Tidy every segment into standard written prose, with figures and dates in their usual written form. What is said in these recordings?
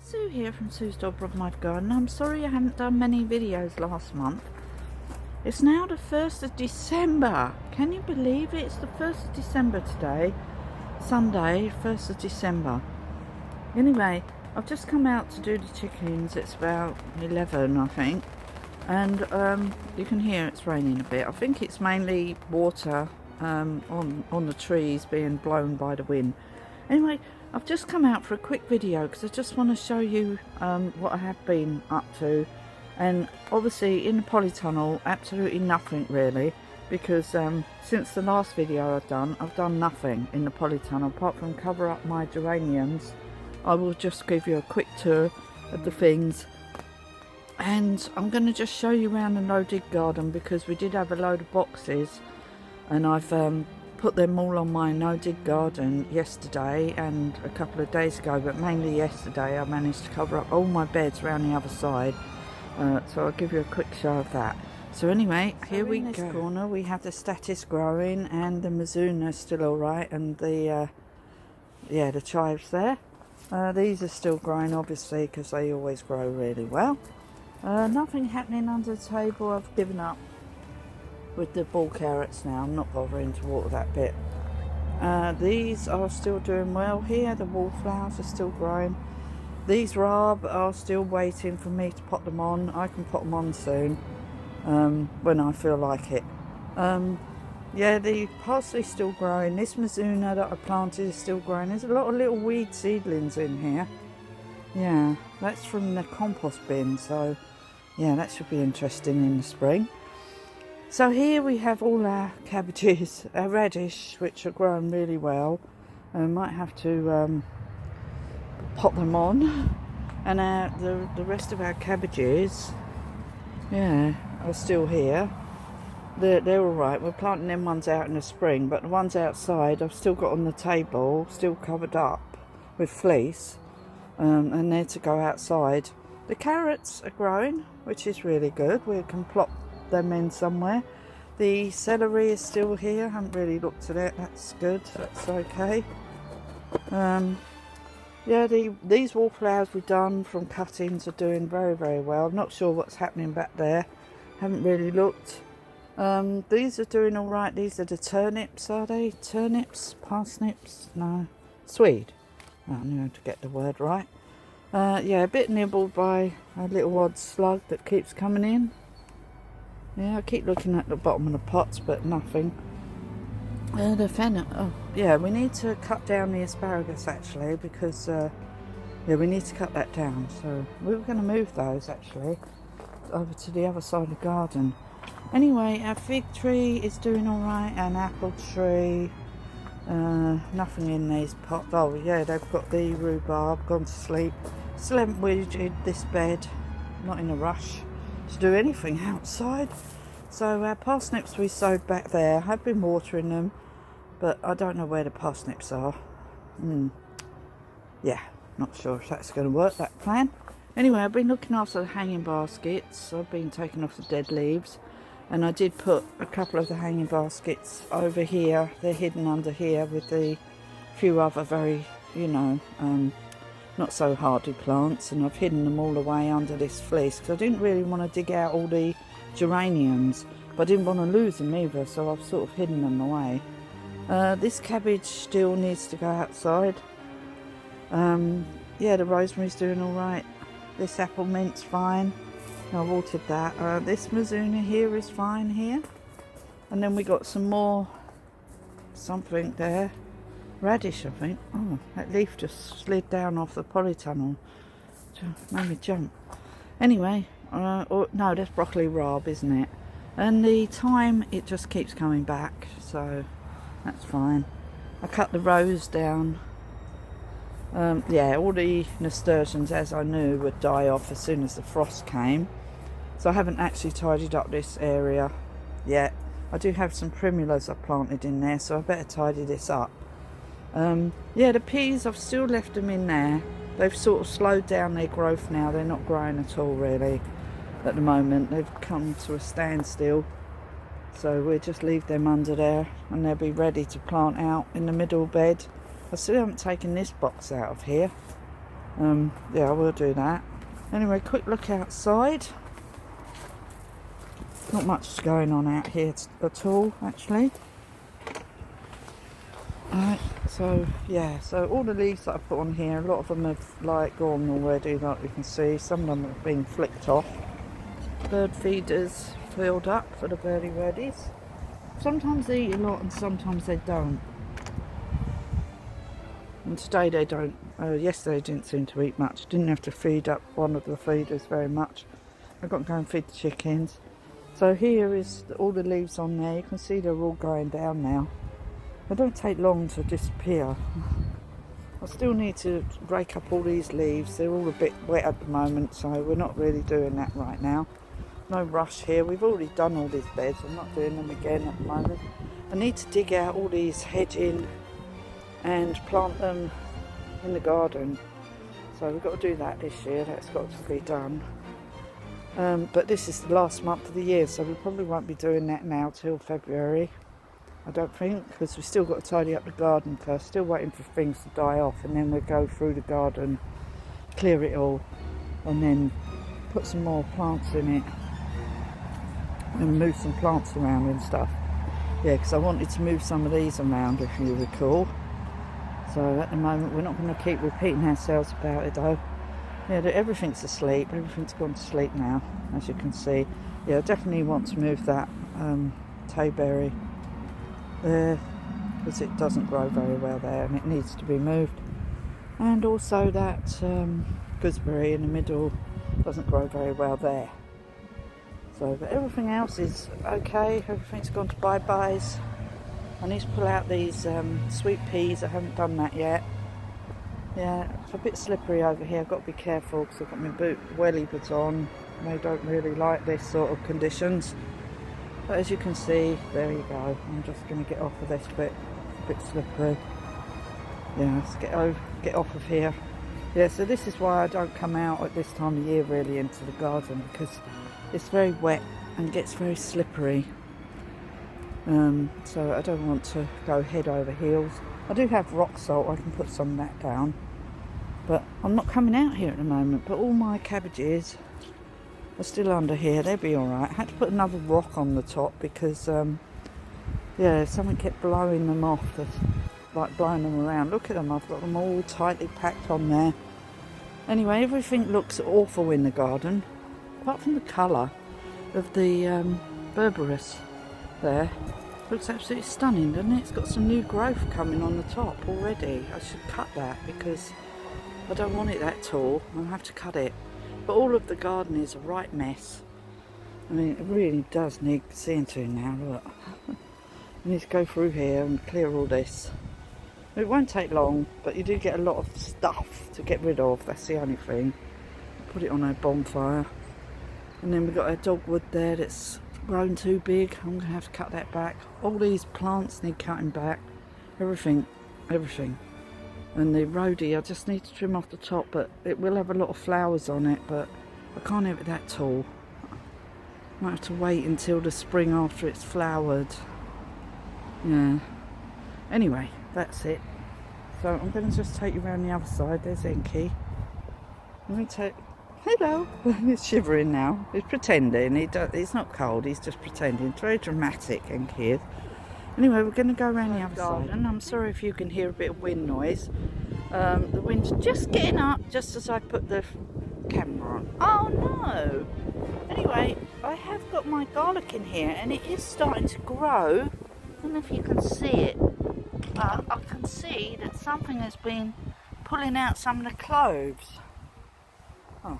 Sue here from Sue's Dolbrodmaeth Garden. I'm sorry I haven't done many videos last month. It's now the 1st of December. Can you believe it? It's the 1st of December today. Sunday, 1st of December. Anyway, I've just come out to do the chickens. It's about 11, I think. And you can hear it's raining a bit. I think it's mainly water on the trees being blown by the wind. Anyway, I've just come out for a quick video because I just want to show you what I have been up to. And obviously in the polytunnel, absolutely nothing really, because since the last video I've done nothing in the polytunnel apart from cover up my geraniums. I will just give you a quick tour of the things, and I'm going to just show you around the no-dig garden because we did have a load of boxes, and I've put them all on my no-dig garden yesterday and a couple of days ago, but mainly yesterday I managed to cover up all my beds around the other side. So I'll give you a quick show of that. So anyway, here we go. In this corner we have the statice growing, and the mizuna still alright, and the the chives there. These are still growing obviously because they always grow really well. Nothing happening under the table. I've given up with the ball carrots now. I'm not bothering to water that bit. These are still doing well here. The wallflowers are still growing. These rab are still waiting for me to pot them on. I can pot them on soon when I feel like it. Yeah, the parsley's still growing. This mizuna that I planted is still growing. There's a lot of little weed seedlings in here. Yeah, that's from the compost bin, so yeah, that should be interesting in the spring. So here we have all our cabbages, our radish, which are growing really well. I might have to pot them on. And the rest of our cabbages, yeah, are still here. They're all right. We're planting them ones out in the spring, but the ones outside I've still got on the table, still covered up with fleece, and they're to go outside. The carrots are growing, which is really good. We can plop them in somewhere. The celery is still here. I haven't really looked at it. That's good. That's okay. Yeah, these wallflowers we've done from cuttings are doing very, very well. I'm not sure what's happening back there. Haven't really looked. These are doing all right. These are the turnips, are they? Turnips? Parsnips? No. Swede. I knew to get the word right. Yeah, a bit nibbled by a little odd slug that keeps coming in. Yeah, I keep looking at the bottom of the pots, but nothing. The fennel. Oh, yeah, we need to cut down the asparagus actually, because yeah, we need to cut that down. So we were going to move those actually over to the other side of the garden. Anyway, our fig tree is doing all right, and apple tree. Nothing in these pots. Oh yeah, they've got the rhubarb gone to sleep. Still haven't weeded this bed. Not in a rush to do anything outside. So our parsnips we sowed back there. I've been watering them, but I don't know where the parsnips are. Yeah, not sure if that's going to work, that plan. Anyway, I've been looking after the hanging baskets. I've been taking off the dead leaves, and I did put a couple of the hanging baskets over here. They're hidden under here with the few other very, not so hardy plants, and I've hidden them all away under this fleece because I didn't really want to dig out all the geraniums, but I didn't want to lose them either, so I've sort of hidden them away. This cabbage still needs to go outside. Yeah, the rosemary's doing all right. This apple mint's fine. I watered that. This mizuna here is fine here. And then we got some more something there. Radish, I think. Oh, that leaf just slid down off the polytunnel. Made me jump. Anyway, no, that's broccoli rab, isn't it? And the thyme, it just keeps coming back, so that's fine. I cut the rose down. Yeah, all the nasturtiums, as I knew, would die off as soon as the frost came. So I haven't actually tidied up this area yet. I do have some primulas I've planted in there, so I better tidy this up. Yeah, the peas, I've still left them in there. They've sort of slowed down their growth now. They're not growing at all really at the moment. They've come to a standstill. So we'll just leave them under there, and they'll be ready to plant out in the middle bed. I still haven't taken this box out of here. Yeah, I will do that. Anyway, quick look outside. Not much going on out here at all, actually. Right, so yeah, so all the leaves that I put on here, a lot of them have like gone already, like you can see. Some of them have been flicked off. Bird feeders filled up for the birdie reddies. Sometimes they eat a lot and sometimes they don't. And today they don't. Yesterday they didn't seem to eat much. Didn't have to feed up one of the feeders very much. I've got to go and feed the chickens. So here is all the leaves on there. You can see they're all going down now. They don't take long to disappear. I still need to rake up all these leaves. They're all a bit wet at the moment, so we're not really doing that right now. No rush here. We've already done all these beds. I'm not doing them again at the moment. I need to dig out all these hedging and plant them in the garden. So we've got to do that this year. That's got to be done. But this is the last month of the year, so we probably won't be doing that now till February. I don't think, because we've still got to tidy up the garden first. Still waiting for things to die off, and then we'll go through the garden, clear it all, and then put some more plants in it and move some plants around and stuff. Yeah, because I wanted to move some of these around, if you recall. So at the moment we're not going to keep repeating ourselves about it though. Yeah, everything's asleep. Everything's gone to sleep now, as you can see. Yeah, I definitely want to move that tayberry there, because it doesn't grow very well there and it needs to be moved. And also that gooseberry in the middle doesn't grow very well there. So, but everything else is okay. Everything's gone to bye-byes. I need to pull out these sweet peas. I haven't done that yet. Yeah, it's a bit slippery over here. I've got to be careful because I've got my welly boots on. They don't really like this sort of conditions. But as you can see, there you go. I'm just going to get off of this bit. It's a bit slippery. Yeah, let's get off of here. Yeah, so this is why I don't come out at this time of year really into the garden, because it's very wet and gets very slippery. So I don't want to go head over heels. I do have rock salt. I can put some of that down. But I'm not coming out here at the moment. But all my cabbages are still under here. They'll be alright. I had to put another rock on the top because, yeah, someone kept blowing them off. Like blowing them around. Look at them. I've got them all tightly packed on there. Anyway, everything looks awful in the garden. Apart from the colour of the berberis there. Looks absolutely stunning, doesn't it? It's got some new growth coming on the top already. I should cut that because I don't want it that tall. I'll have to cut it. But all of the garden is a right mess. I mean, it really does need seeing to now, look. I need to go through here and clear all this. It won't take long, but you do get a lot of stuff to get rid of. That's the only thing. Put it on a bonfire. And then we've got our dogwood there that's grown too big. I'm going to have to cut that back. All these plants need cutting back. Everything. And the rhodie, I just need to trim off the top, but it will have a lot of flowers on it, but I can't have it that tall. I might have to wait until the spring after it's flowered. Yeah. Anyway, that's it. So I'm going to just take you around the other side. There's Enki. Let me take... Hello. He's shivering now. He's pretending. He's not cold. He's just pretending. It's very dramatic, Enki is. Anyway, we're going to go around the other side. And I'm sorry if you can hear a bit of wind noise. The wind's just getting up just as I put the camera on. Oh no! Anyway, I have got my garlic in here and it is starting to grow. I don't know if you can see it. But I can see that something has been pulling out some of the cloves. Oh.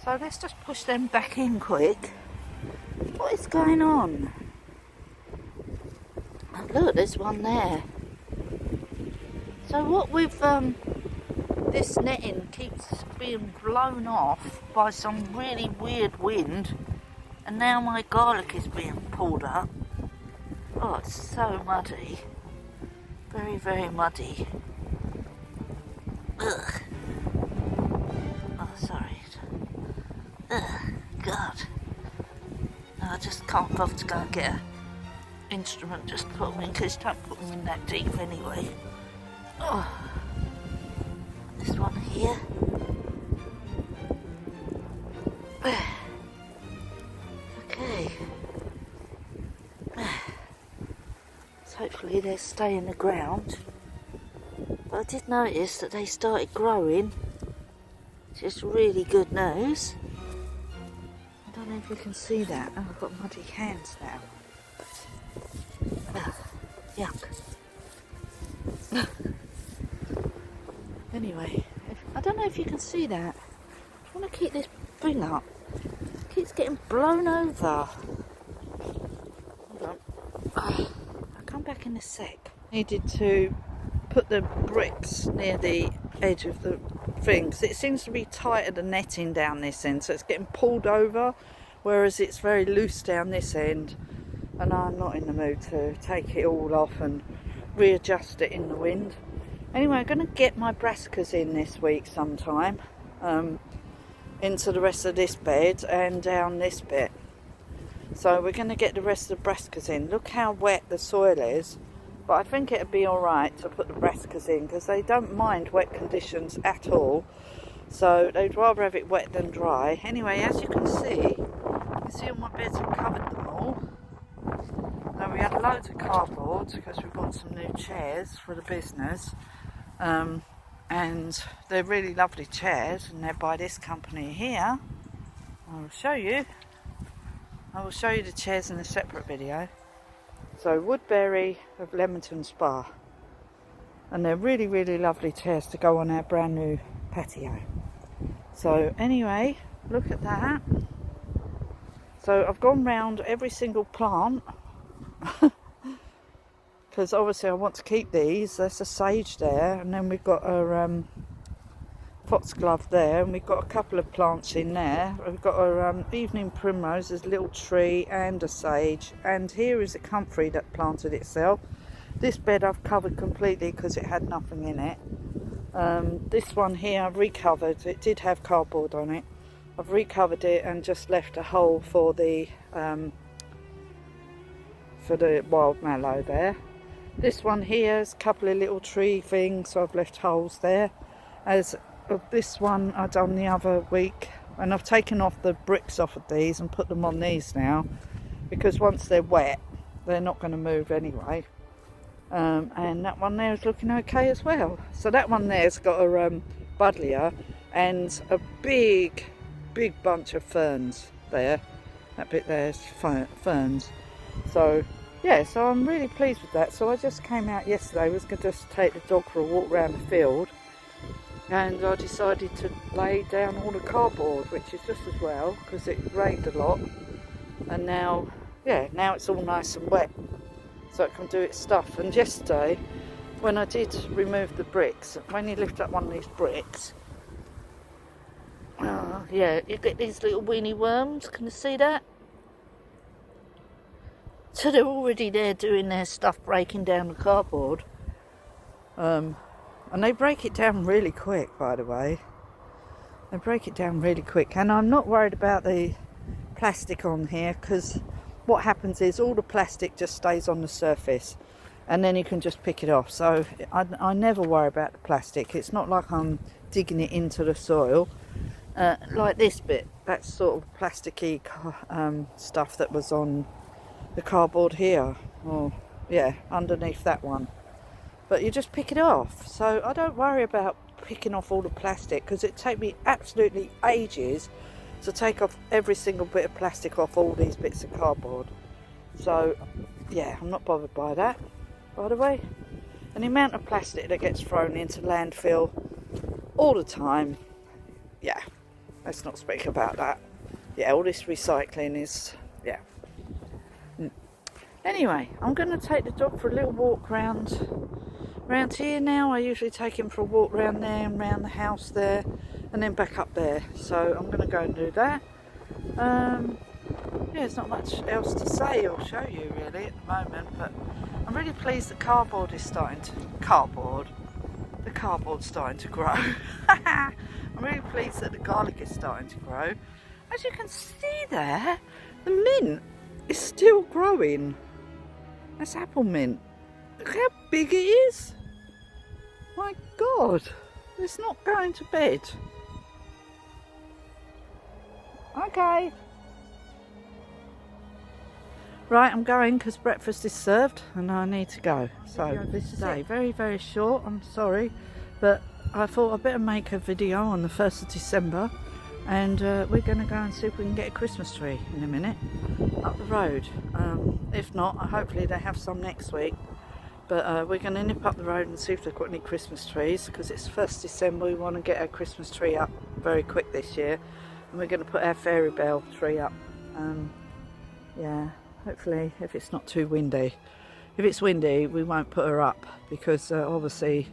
So let's just push them back in quick. What is going on? Oh, look, there's one there. So what with this netting keeps being blown off by some really weird wind, and now my garlic is being pulled up. Oh, it's so muddy. Very, very muddy. Ugh. Oh, sorry. Ugh, God. No, I just can't bother to go and get an instrument just to put them in, because don't put them in that deep anyway. Oh. This one here. hopefully they'll stay in the ground. But I did notice that they started growing, which is really good news. I don't know if you can see that. Oh, I've got muddy hands now. Ugh, yuck. Anyway, I don't know if you can see that. I want to keep this thing up. It keeps getting blown over. Hold on. I'll come back in a sec. Needed to put the bricks near the edge of the thing, because it seems to be tighter the netting down this end, so it's getting pulled over, whereas it's very loose down this end, and I'm not in the mood to take it all off and readjust it in the wind. Anyway, I'm going to get my brassicas in this week sometime, into the rest of this bed and down this bit. So we're going to get the rest of the brassicas in. Look how wet the soil is. But I think it'd be alright to put the brassicas in, because they don't mind wet conditions at all. So they'd rather have it wet than dry. Anyway, as you can see all my beds have covered them all. Now we had loads of cardboard because we bought some new chairs for the business. And they're really lovely chairs, and they're by this company here. I will show you the chairs in a separate video. So Woodbury of Leamington Spa, and they're really, really lovely chairs to go on our brand new patio. So anyway, look at that. So I've gone round every single plant because obviously I want to keep these. There's a sage there, and then we've got a foxglove there, and we've got a couple of plants in there. We've got a evening primrose, there's a little tree and a sage, and here is a comfrey that planted itself. This bed I've covered completely because it had nothing in it. This one here I've recovered. It did have cardboard on it. I've recovered it and just left a hole for the wild mallow there. This one here is a couple of little tree things, so I've left holes there. As of this one I done the other week, and I've taken off the bricks off of these and put them on these now, because once they're wet they're not going to move anyway. And that one there is looking okay as well. So that one there's got a buddleia and a big bunch of ferns there. That bit there's ferns. So yeah, so I'm really pleased with that. So I just came out yesterday, was going to just take the dog for a walk around the field, and I decided to lay down all the cardboard, which is just as well because it rained a lot, and now it's all nice and wet, so it can do its stuff. And yesterday when I did remove the bricks, when you lift up one of these bricks, you get these little weeny worms. Can you see that? So they're already there doing their stuff, breaking down the cardboard. And they break it down really quick, by the way. They break it down really quick. And I'm not worried about the plastic on here, because what happens is all the plastic just stays on the surface, and then you can just pick it off. So I never worry about the plastic. It's not like I'm digging it into the soil. Like this bit, that's sort of plasticky stuff that was on the cardboard here, or underneath that one, but you just pick it off. So I don't worry about picking off all the plastic, because it take me absolutely ages to take off every single bit of plastic off all these bits of cardboard. So yeah, I'm not bothered by that, by the way. And the amount of plastic that gets thrown into landfill all the time, let's not speak about that. All this recycling is Anyway, I'm going to take the dog for a little walk round here now. I usually take him for a walk round there and round the house there, and then back up there. So I'm going to go and do that. There's not much else to say or show you really at the moment, but I'm really pleased the cardboard's starting to grow. I'm really pleased that the garlic is starting to grow. As you can see there, the mint is still growing. That's apple mint. Look how big it is. My God, it's not going to bed. Okay. Right, I'm going because breakfast is served and I need to go. So this day, very, very short, I'm sorry, but I thought I'd better make a video on the 1st of December, and we're going to go and see if we can get a Christmas tree in a minute up the road. If not, hopefully they have some next week, but we're going to nip up the road and see if they've got any Christmas trees, because it's 1st December. We want to get our Christmas tree up very quick this year, and we're going to put our fairy bell tree up. Yeah, hopefully, if it's not too windy. If it's windy, we won't put her up, because obviously,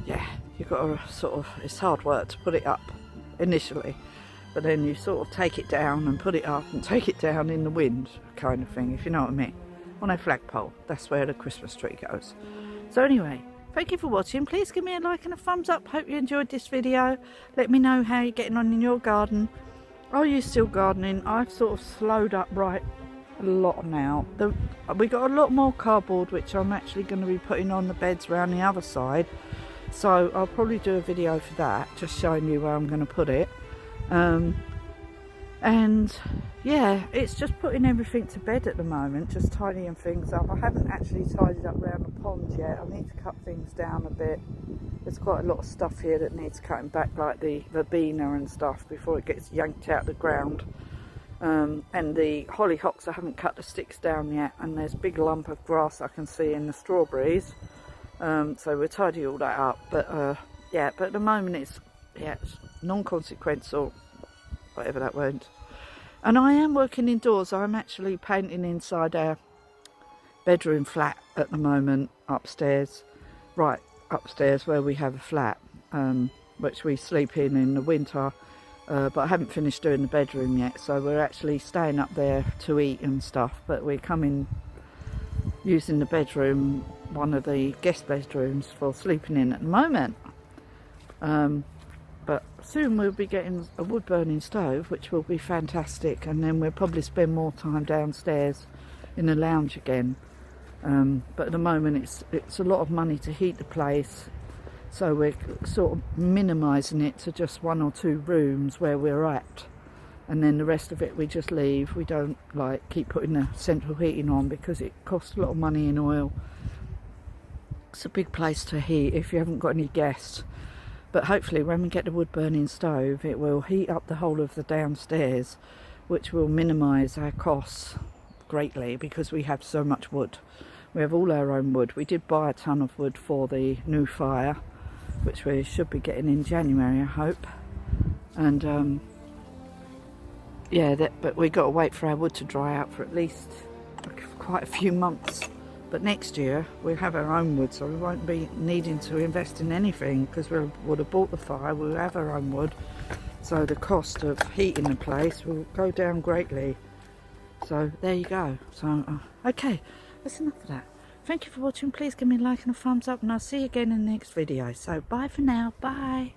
yeah, you've got to sort of, it's hard work to put it up initially, but then you sort of take it down and put it up and take it down in the wind, kind of thing, if you know what I mean. On a flagpole, that's where the Christmas tree goes. So anyway, thank you for watching. Please give me a like and a thumbs up. Hope you enjoyed this video. Let me know how you're getting on in your garden. Are you still gardening? I've sort of slowed up right a lot now. We got a lot more cardboard, which I'm actually going to be putting on the beds around the other side, so I'll probably do a video for that, just showing you where I'm going to put it. And yeah, it's just putting everything to bed at the moment, just tidying things up. I haven't actually tidied up around the pond yet. I need to cut things down a bit. There's quite a lot of stuff here that needs cutting back, like the verbena and stuff, before it gets yanked out of the ground. And the hollyhocks, I haven't cut the sticks down yet, and there's a big lump of grass I can see in the strawberries. So we'll tidy all that up. But yeah, but at the moment it's non-consequential, whatever that word. And I am working indoors. I'm actually painting inside our bedroom flat at the moment, upstairs, right upstairs where we have a flat, which we sleep in the winter. But I haven't finished doing the bedroom yet, so we're actually staying up there to eat and stuff, but we're coming using the bedroom, one of the guest bedrooms, for sleeping in at the moment. But soon we'll be getting a wood burning stove, which will be fantastic, and then we'll probably spend more time downstairs in the lounge again. But at the moment it's a lot of money to heat the place, so we're sort of minimising it to just 1 or 2 rooms where we're at, and then the rest of it we just leave. We don't like keep putting the central heating on, because it costs a lot of money in oil. It's a big place to heat if you haven't got any guests. But hopefully when we get the wood burning stove, it will heat up the whole of the downstairs, which will minimise our costs greatly, because we have so much wood. We have all our own wood. We did buy a ton of wood for the new fire, which we should be getting in January, I hope. And yeah, but we got to wait for our wood to dry out for at least quite a few months. But next year we'll have our own wood, so we won't be needing to invest in anything, because we would have bought the fire, we'll have our own wood, so the cost of heating the place will go down greatly. So there you go. So okay, that's enough of that. Thank you for watching. Please give me a like and a thumbs up, and I'll see you again in the next video. So bye for now. Bye.